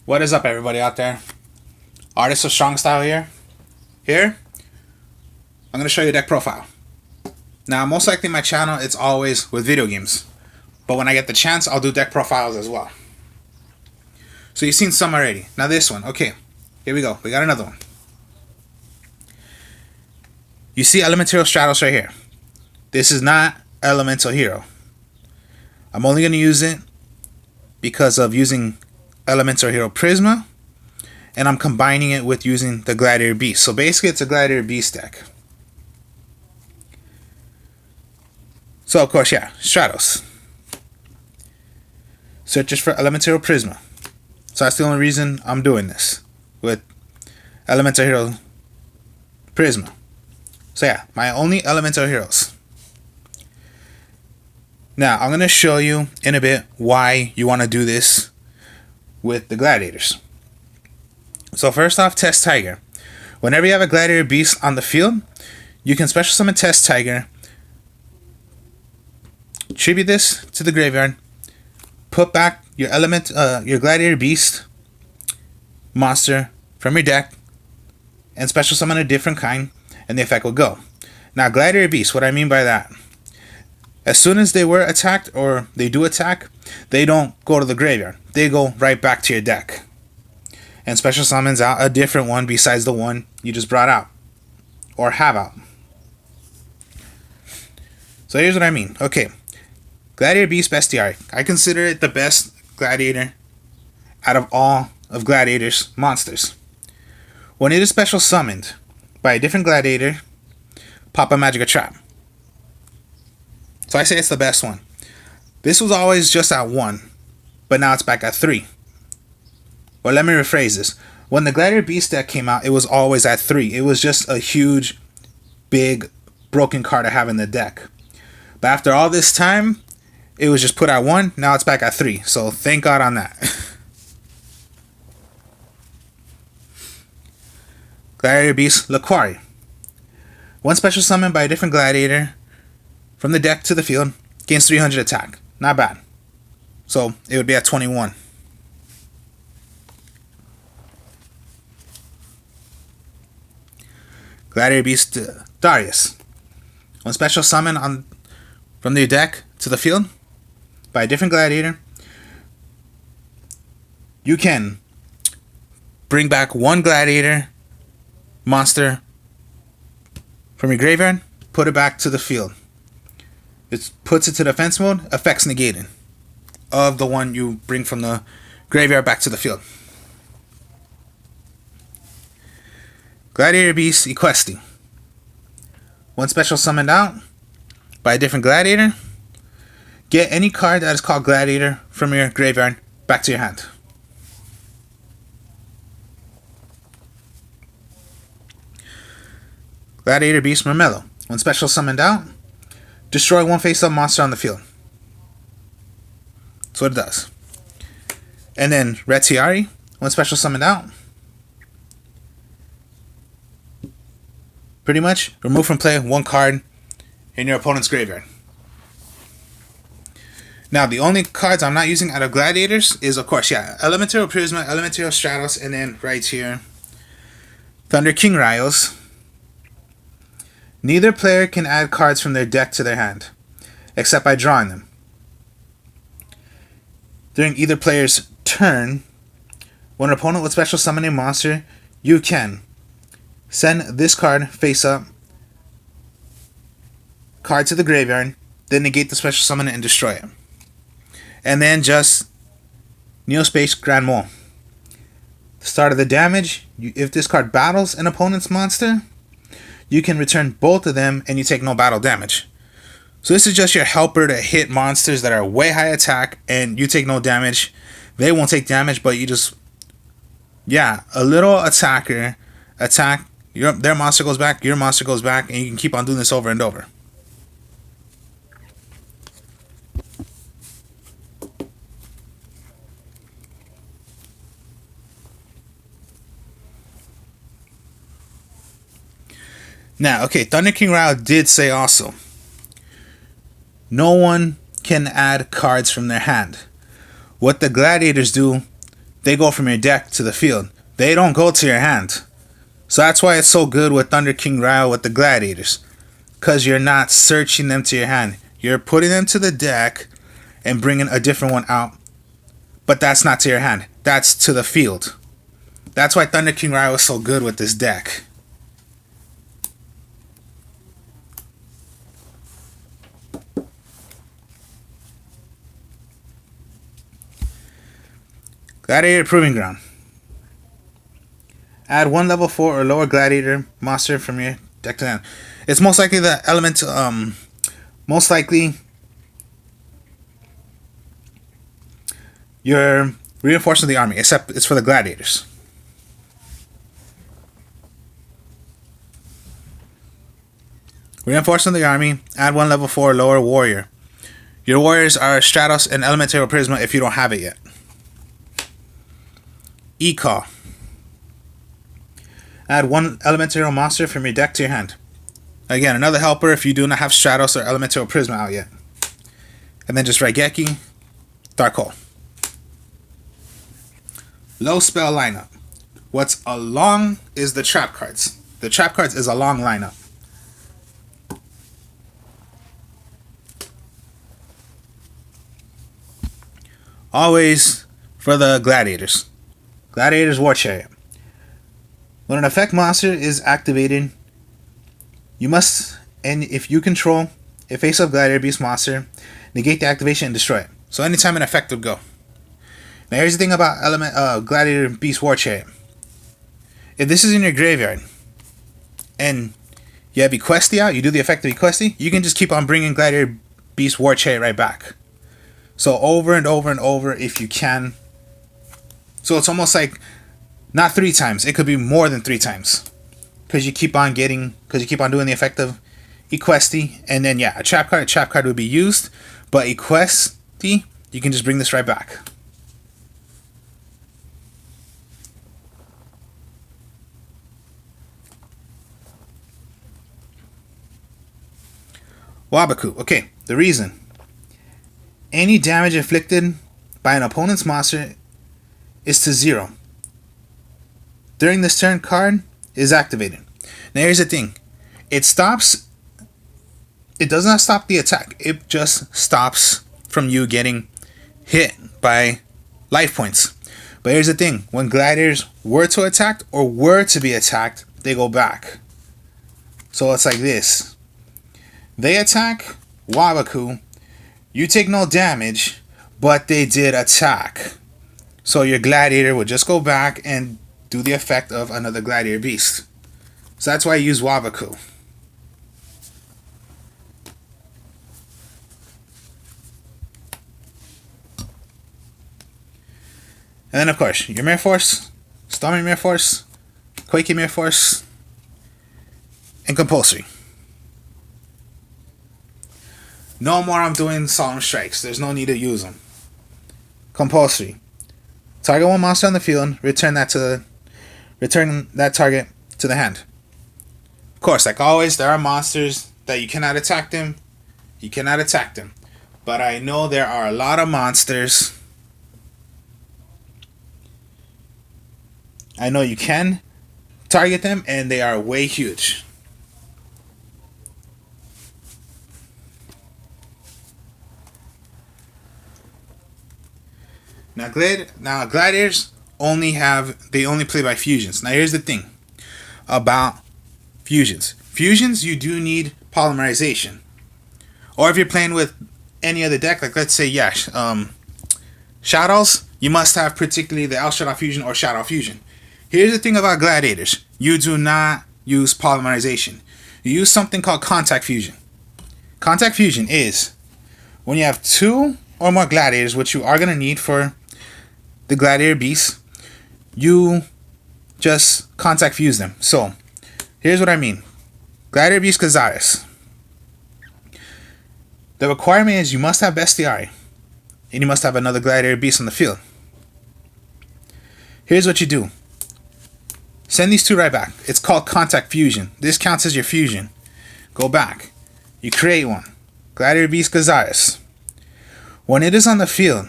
What is up, everybody out there? Artist of Strong Style here. I'm going to show you a deck profile. Now, most likely my channel, it's always with video games. But when I get the chance, I'll do deck profiles as well. So you've seen some already. Now this one. Okay, here we go. We got another one. You see Elemental Stratos right here. This is not Elemental Hero. I'm only going to use it because of using Elemental Hero Prisma, and I'm combining it with using the Gladiator Beast. So basically it's a Gladiator Beast deck. So of course, yeah, Stratos. Searches for Elemental Hero Prisma. So that's the only reason I'm doing this with Elemental Hero Prisma. So yeah, my only Elemental Heroes. Now I'm going to show you in a bit why you want to do this with the Gladiators. So first off, Test Tiger. Whenever you have a Gladiator Beast on the field, you can special summon Test Tiger, tribute this to the graveyard, put back your your Gladiator Beast monster from your deck, and special summon a different kind, and the effect will go. Now, Gladiator Beast, what I mean by that, as soon as they were attacked or they do attack, they don't go to the graveyard. They go right back to your deck and special summons out a different one besides the one you just brought out or have out. So here's what I mean. Okay, Gladiator Beast Bestiary. I consider it the best Gladiator out of all of Gladiator's monsters. When it is special summoned by a different Gladiator, pop a Magic Trap. So I say it's the best one. This was always just at 1, but now it's back at 3. Well, let me rephrase this. When the Gladiator Beast deck came out, it was always at 3. It was just a huge, big, broken card to have in the deck. But after all this time, it was just put at 1. Now it's back at 3. So thank God on that. Gladiator Beast Laquari. One special summon by a different Gladiator from the deck to the field, gains 300 attack. Not bad. So it would be at 21. Gladiator Beast Darius. One special summon from the deck to the field by a different Gladiator. You can bring back one Gladiator monster from your graveyard, put it back to the field. It puts it to defense mode, effects negated of the one you bring from the graveyard back to the field. Gladiator Beast Equesti. One special summoned out by a different Gladiator. Get any card that is called Gladiator from your graveyard back to your hand. Gladiator Beast Mermello. One special summoned out. Destroy one face-up monster on the field. That's what it does. And then Retiari. One special summoned out. Pretty much remove from play one card in your opponent's graveyard. Now, the only cards I'm not using out of Gladiators is, of course, yeah, Elemental Prisma, Elemental Stratos, and then right here, Thunder King Rios. Neither player can add cards from their deck to their hand, except by drawing them. During either player's turn, when an opponent would special summon a monster, you can send this card face up, card to the graveyard, then negate the special summon and destroy it. And then just Neospace Grand Mole. The start of the damage, if this card battles an opponent's monster, you can return both of them and you take no battle damage. So this is just your helper to hit monsters that are way high attack and you take no damage. They won't take damage, but you just, yeah, a little attacker attack, their monster goes back, your monster goes back, and you can keep on doing this over and over. Now, okay, Thunder King Rao did say also, no one can add cards from their hand. What the Gladiators do they go from your deck to the field. They don't go to your hand. So that's why it's so good with Thunder King Ryle with the gladiators. Because you're not searching them to your hand. You're putting them to the deck and bringing a different one out. But that's not to your hand. That's to the field. That's why Thunder King Ryle is so good with this deck. Gladiator Proving Ground. Add 1 level 4 or lower gladiator monster from your deck to hand. It's most likely the element, most likely you're reinforcing the army, except it's for the gladiators. Reinforcing the army, add 1 level 4 or lower warrior. Your warriors are Stratos and Elemental Prisma if you don't have it yet. E-Call. Add 1 elemental monster from your deck to your hand. Again, another helper if you do not have Stratos or Elemental Prisma out yet. And then just Raigeki, Dark Hole. Low spell lineup. What's a long is the trap cards. The trap cards is a long lineup. Always for the gladiators. Gladiators War Chariot. When an effect monster is activated, you must, and if you control a face-up gladiator beast monster, negate the activation and destroy it. So anytime an effect would go. Now here's the thing about gladiator beast War Chariot. If this is in your graveyard, and you have Equesti out, you do the effect of Equesti, you can just keep on bringing gladiator beast War Chariot right back. So over and over and over if you can. So it's almost like not 3 times. It could be more than 3 times. Because you keep on doing the effect of Equesti. And then yeah, a trap card would be used. But Equesti, you can just bring this right back. Wabaku. Okay, the reason. Any damage inflicted by an opponent's monster is to 0. During this turn, card is activated. Now here's the thing. It does not stop the attack. It just stops from you getting hit by life points. But here's the thing. When gladiators were to attack or were to be attacked, they go back. So it's like this. They attack Wabaku. You take no damage, but they did attack. So your gladiator would just go back and do the effect of another gladiator beast. So that's why I use Wabaku. And then of course, your Mirror Force, Stormy Mirror Force, Quaking Mirror Force, and Compulsory. No more I'm doing Solemn Strikes. There's no need to use them. Compulsory. Target 1 monster on the field. Return that target to the hand. Of course, like always, there are monsters that you cannot attack them. You cannot attack them. But I know there are a lot of monsters. I know you can target them, and they are way huge. Now gladiators only play by fusions. Now here's the thing about fusions. Fusions, you do need polymerization. Or if you're playing with any other deck, like let's say Shadows, you must have particularly the El Shadow Fusion or Shadow Fusion. Here's the thing about gladiators. You do not use polymerization. You use something called contact fusion. Contact fusion is when you have 2 or more gladiators, which you are going to need for the gladiator beasts, you just contact fuse them. So here's what I mean. Gladiator beast Cazares. The requirement is you must have Bestiari, and you must have another gladiator beast on the field. Here's what you do. Send these 2 right back. It's called contact fusion. This counts as your fusion. Go back. You create one. Gladiator beast Cazares. When it is on the field,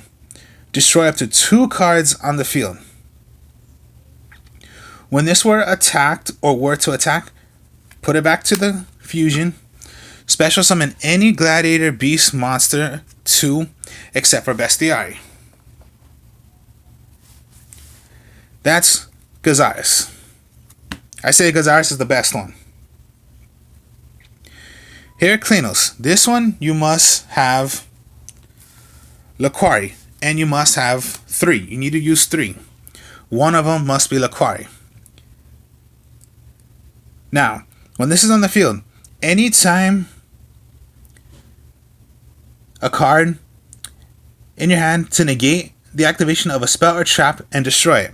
destroy up to 2 cards on the field. When this were attacked or were to attack, put it back to the fusion. Special summon any gladiator beast monster 2 except for bestiary. That's Gazaris. I say Gazaris is the best one. Heraclinos. This one you must have Laquari, and you must have 3. You need to use 3. One of them must be Laquari. Now, when this is on the field, anytime a card in your hand to negate the activation of a spell or trap and destroy it.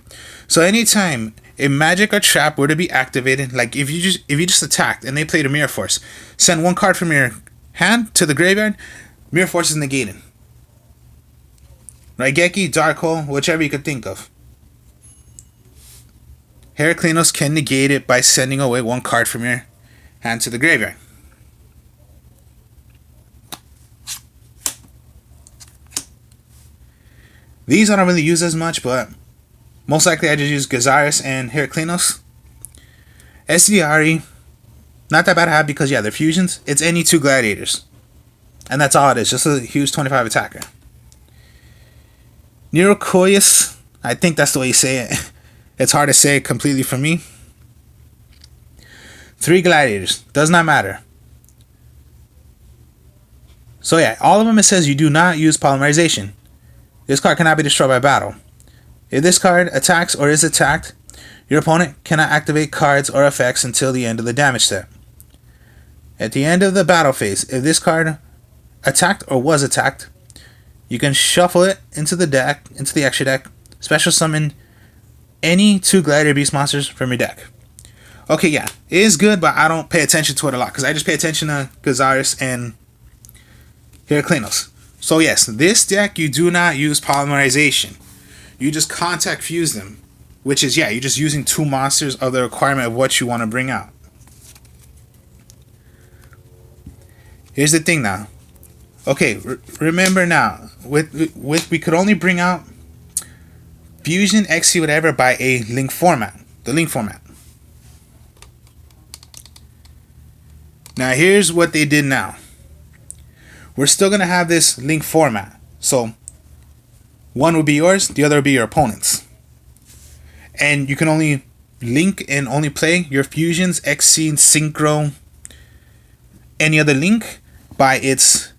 So anytime a magic or trap were to be activated, like if you just attacked and they played a Mirror Force, send 1 card from your hand to the graveyard, Mirror Force is negated. Raigeki, Dark-Hole, whichever you could think of. Heraclinos can negate it by sending away 1 card from your hand to the graveyard. These I don't really use as much, but most likely I just use Gazaris and Heraclinos. SDRE, not that bad to have because, yeah, they're fusions. It's any 2 gladiators. And that's all it is, just a huge 25 attacker. Neurocoius, I think that's the way you say it. It's hard to say it completely for me. 3 gladiators, does not matter. So yeah, all of them it says you do not use polymerization. This card cannot be destroyed by battle. If this card attacks or is attacked, your opponent cannot activate cards or effects until the end of the damage step. At the end of the battle phase, if this card attacked or was attacked, you can shuffle it into the deck, into the extra deck, special summon any 2 Gladiator Beast monsters from your deck. Okay, yeah, it is good, but I don't pay attention to it a lot because I just pay attention to Gazaris and Heraclinos. So yes, this deck you do not use polymerization. You just contact fuse them, which is, yeah, you're just using 2 monsters of the requirement of what you want to bring out. Here's the thing now. Okay, remember now, with we could only bring out Fusion, XC, whatever by a link format. The link format. Now here's what they did now. We're still going to have this link format. So, one will be yours, the other will be your opponent's. And you can only link and only play your fusions, XC, Synchro, any other link by its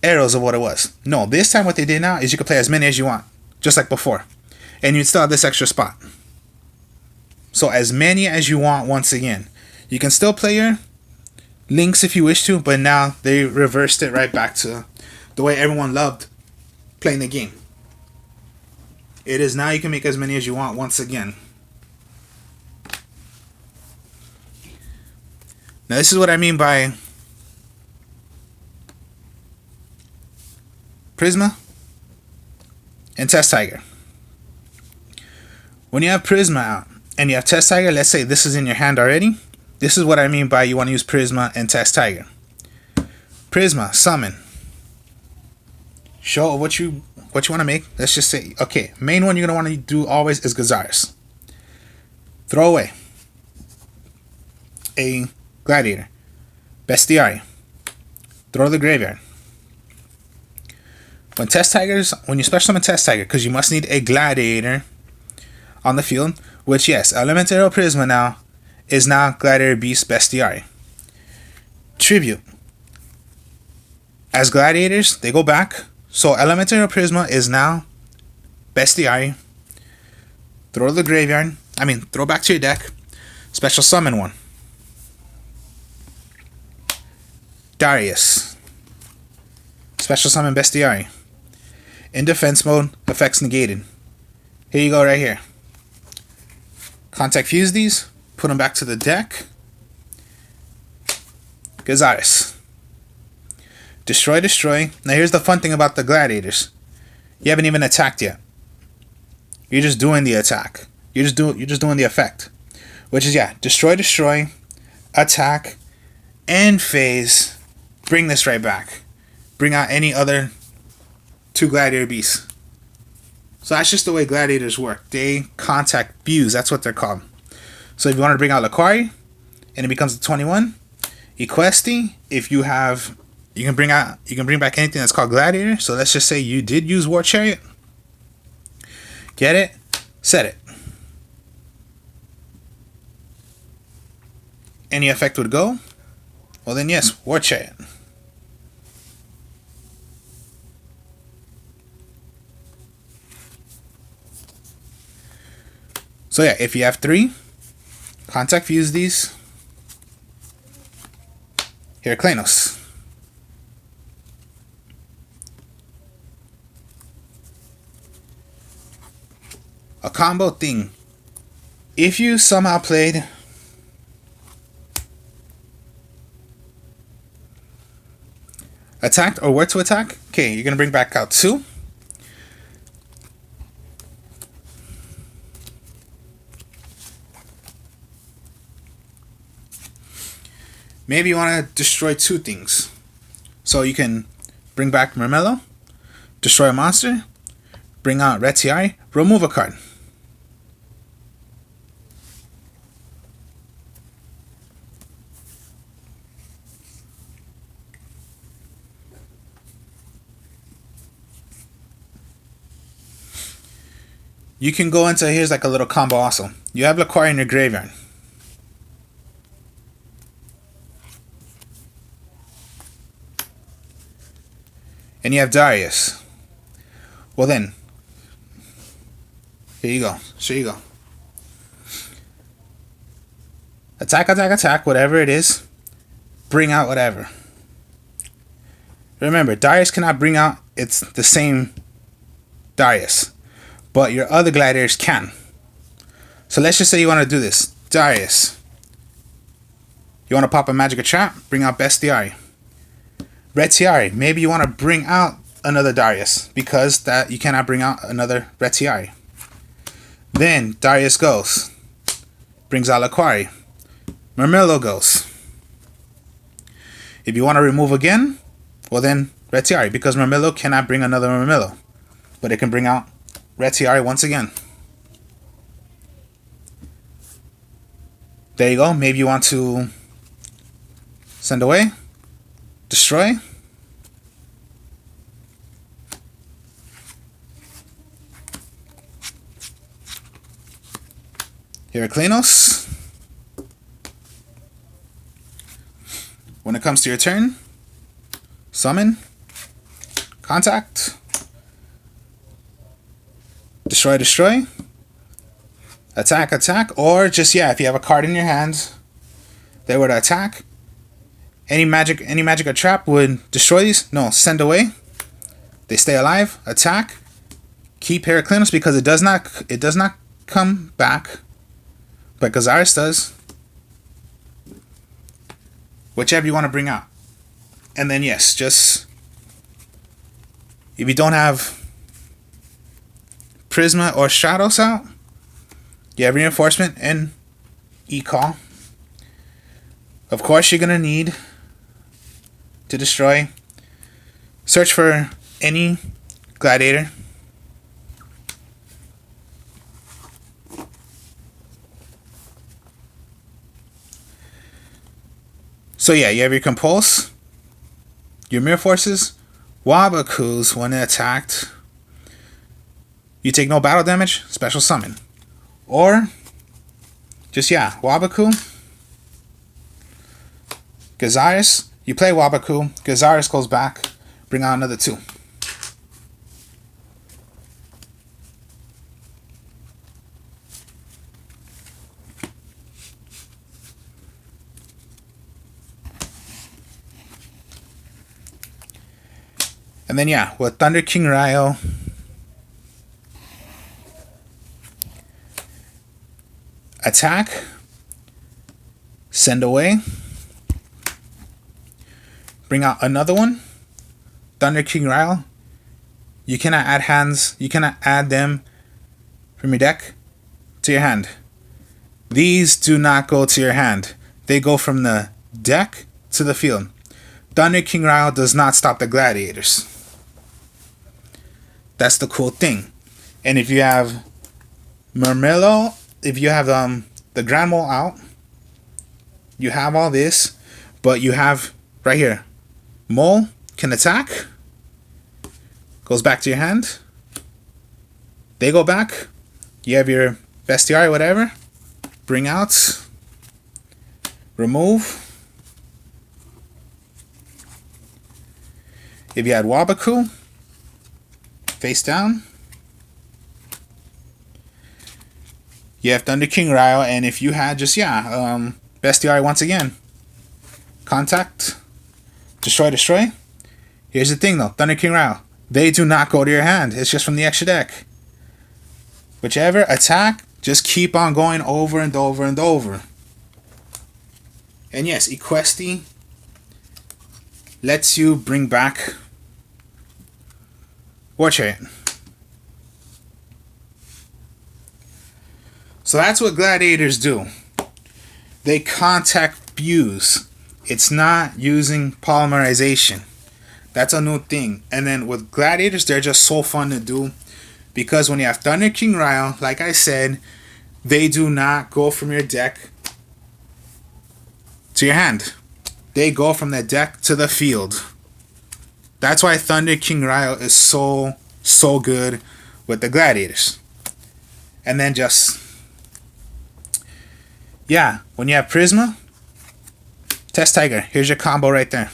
arrows of what it was. No, this time what they did now is you can play as many as you want, just like before. And you'd still have this extra spot. So as many as you want once again. You can still play your links if you wish to, but now they reversed it right back to the way everyone loved playing the game. It is now you can make as many as you want once again. Now this is what I mean by Prisma and Test Tiger. When you have Prisma out and you have Test Tiger, let's say this is in your hand already. This is what I mean by you want to use Prisma and Test Tiger. Prisma, summon. Show what you want to make. Let's just say, okay, main one you're going to want to do always is Gazaris. Throw away a Gladiator. Bestiary. Throw the graveyard. When you special summon Test Tiger, because you must need a Gladiator on the field, which yes, Elemental Prisma now is now Gladiator Beast Bestiary. Tribute. As Gladiators, they go back. So Elemental Prisma is now Bestiary. Throw to the graveyard. Throw back to your deck. Special summon one. Darius. Special summon Bestiary. In defense mode, effects negated. Here you go right here. Contact fuse these. Put them back to the deck. Gazaris. Destroy, destroy. Now here's the fun thing about the Gladiators. You haven't even attacked yet. You're just doing the attack. You're just doing the effect. Which is, yeah, destroy, destroy, attack, end phase. Bring this right back. Bring out any other 2 Gladiator beasts. So that's just the way Gladiators work. They contact fuse. That's what they're called. So if you want to bring out Laquari, and it becomes a 21. Equesti, if you have, you can bring back anything that's called Gladiator. So let's just say you did use War Chariot. Get it? Set it. Any effect would go. Well then yes, War Chariot. So yeah, if you have 3, contact fuse these. Heraclenos. A combo thing. If you somehow played attacked or were to attack, okay, you're gonna bring back out 2. Maybe you want to destroy 2 things. So you can bring back Mermello, destroy a monster, bring out Retiari, remove a card. You can go into, here's like a little combo also. You have Laquari in your graveyard. And you have Darius. Well then, here you go. Here you go. Attack, attack, attack, whatever it is. Bring out whatever. Remember, Darius cannot bring out, it's the same Darius. But your other gladiators can. So let's just say you want to do this. Darius. You want to pop a Magic Trap? Bring out Bestiari. Retiari. Maybe you want to bring out another Darius. Because that you cannot bring out another Retiari. Then Darius goes. Brings out Laquari. Mermello goes. If you want to remove again, well then Retiari. Because Mermello cannot bring another Mermello. But it can bring out Retiari once again. There you go. Maybe you want to send away, destroy. Heraclenos. When it comes to your turn, summon, contact, destroy, destroy, attack, attack, or just, yeah, if you have a card in your hand, they would attack. Any magic or trap would destroy these. No, send away. They stay alive. Attack. Keep Heraclenos because it does not come back, but Gazaris does. Whichever you want to bring out. And then yes, just if you don't have Prisma or Stratos out, you have Reinforcement and E-Call. Of course, you're going to need to destroy. Search for any gladiator. So yeah, you have your Compulse, your Mirror Forces, Wabakus when attacked. You take no battle damage, special summon. Or, just yeah, Wabaku, Gazaris, you play Wabaku, Gazaris goes back, bring out another 2. And then yeah, with Thunder King Ryo, attack, send away, bring out another one, Thunder King Ryo. You cannot add hands, you cannot add them from your deck to your hand. These do not go to your hand. They go from the deck to the field. Thunder King Ryo does not stop the gladiators. That's the cool thing. And if you have Mermello, if you have the grand mole out. You have all this, but you have right here, mole can attack, goes back to your hand. They go back. You have your bestiary, whatever. Bring out, remove. If you had Wabaku, face down. You have Thunder King Ryo, and if you had just, bestiary once again. Contact, destroy. Here's the thing though, Thunder King Ryo, they do not go to your hand. It's just from the extra deck. Whichever attack, just keep on going over and over and over. And yes, Equesti lets you bring back War Chariot. So that's what gladiators do. They contact fuse. It's not using polymerization. That's a new thing. And then with gladiators, they're just so fun to do. Because when you have Thunder King Ryo, like I said, they do not go from your deck to your hand. They go from the deck to the field. That's why Thunder King Ryo is so good with the gladiators. And then just, when you have Prisma, Test Tiger, here's your combo right there.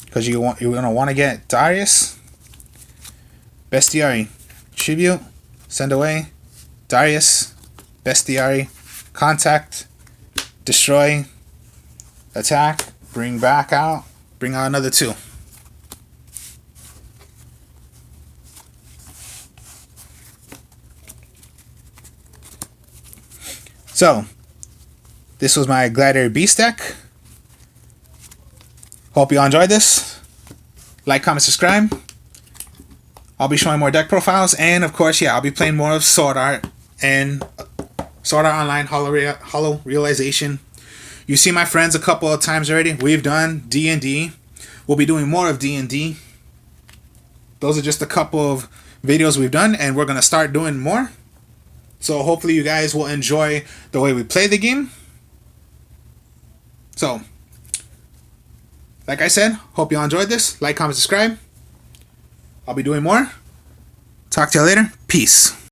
Because you're gonna want to get Darius, Bestiary, Tribute, send away, Darius, Bestiary, contact, destroy, attack, bring back out, bring out another 2. So, this was my Gladiator Beast deck. Hope you all enjoyed this. Like, comment, subscribe. I'll be showing more deck profiles, and of course, I'll be playing more of Sword Art and Sword Art Online Hollow Realization. You see my friends a couple of times already. We've done D&D. We'll be doing more of D&D. Those are just a couple of videos we've done, and we're going to start doing more. So hopefully you guys will enjoy the way we play the game. So, like I said, hope you all enjoyed this. Like, comment, subscribe. I'll be doing more. Talk to you later. Peace.